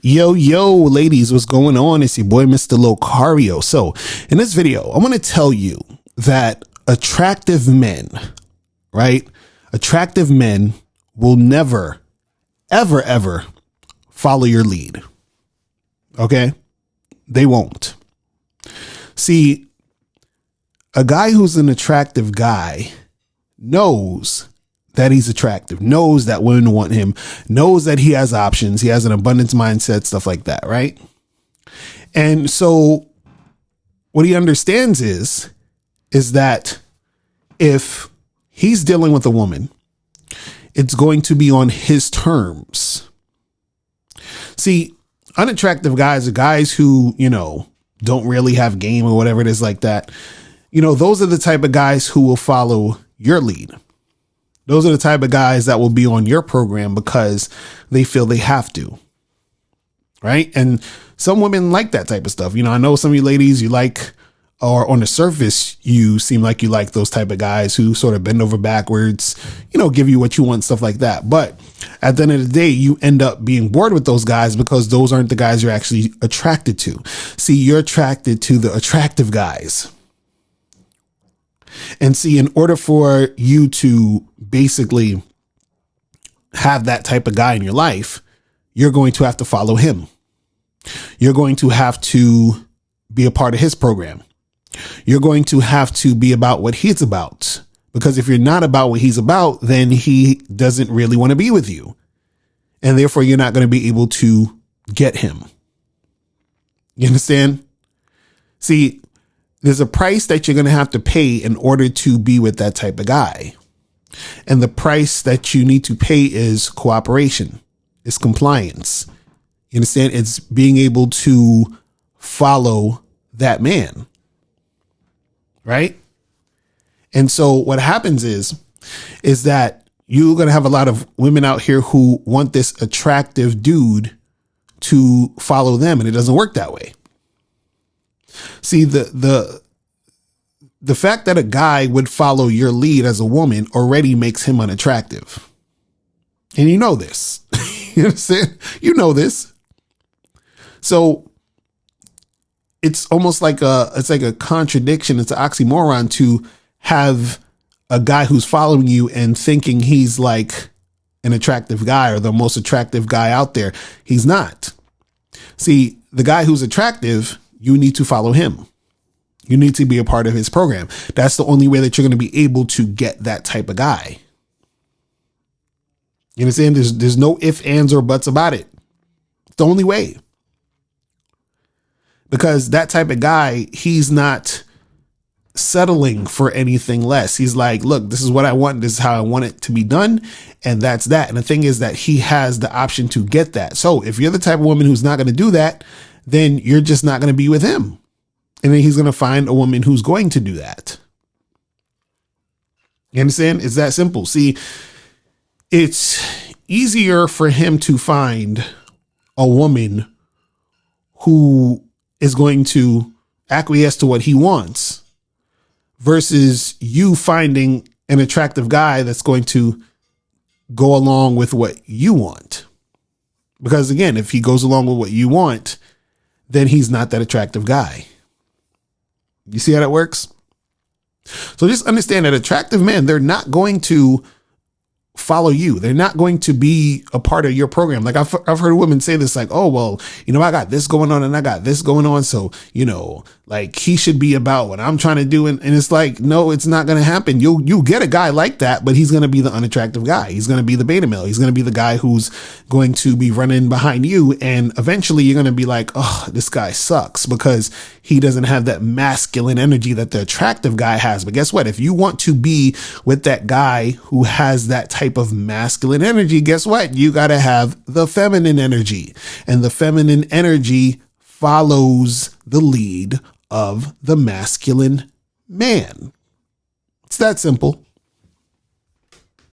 Yo, ladies, what's going on? It's your boy, Mr. Locario. So in this video, I'm going to tell you that attractive men, right? Attractive men will never, ever follow your lead. Okay? They won't. See, a guy who's an attractive guy knows that he's attractive, knows that women want him, knows that he has options, he has an abundance mindset, stuff like that, right? And so what he understands is that if he's dealing with a woman, it's going to be on his terms. See, unattractive guys are guys who, don't really have game or whatever it is like that. Those are the type of guys who will follow your lead. Those are the type of guys that will be on your program because they feel they have to. Right. And some women like that type of stuff. I know some of you ladies you like, or on the surface, you seem like you like those type of guys who sort of bend over backwards, give you what you want, stuff like that. But at the end of the day, you end up being bored with those guys because those aren't the guys you're actually attracted to. See, you're attracted to the attractive guys. And see, in order for you to basically have that type of guy in your life, you're going to have to follow him. You're going to have to be a part of his program. You're going to have to be about what he's about. Because if you're not about what he's about, then he doesn't really want to be with you. And therefore, you're not going to be able to get him. You understand? See, there's a price that you're going to have to pay in order to be with that type of guy. And the price that you need to pay is cooperation. It's compliance. You understand? It's being able to follow that man. Right? And so what happens is that you're going to have a lot of women out here who want this attractive dude to follow them. And it doesn't work that way. See, the fact that a guy would follow your lead as a woman already makes him unattractive. And you know this. You understand? You know this. So it's almost like a contradiction. It's an oxymoron to have a guy who's following you and thinking he's like an attractive guy or the most attractive guy out there. He's not. See, the guy who's attractive, you need to follow him. You need to be a part of his program. That's the only way that you're going to be able to get that type of guy. You understand? There's no ifs, ands, or buts about it. It's the only way. Because that type of guy, he's not settling for anything less. He's like, look, this is what I want. This is how I want it to be done. And that's that. And the thing is that he has the option to get that. So if you're the type of woman who's not going to do that, then you're just not going to be with him. And then he's going to find a woman who's going to do that. You understand? It's that simple. See, it's easier for him to find a woman who is going to acquiesce to what he wants versus you finding an attractive guy that's going to go along with what you want. Because again, if he goes along with what you want, then he's not that attractive guy. You see how that works? So just understand that attractive men, they're not going to follow you. They're not going to be a part of your program. Like I've heard women say this, like, oh, well, I got this going on and I got this going on. So, like he should be about what I'm trying to do. And it's like, no, it's not going to happen. You'll get a guy like that, but he's going to be the unattractive guy. He's going to be the beta male. He's going to be the guy who's going to be running behind you. And eventually you're going to be like, oh, this guy sucks because he doesn't have that masculine energy that the attractive guy has. But guess what? If you want to be with that guy who has that type of masculine energy, guess what? You got to have the feminine energy, and the feminine energy follows the lead of the masculine man. It's that simple.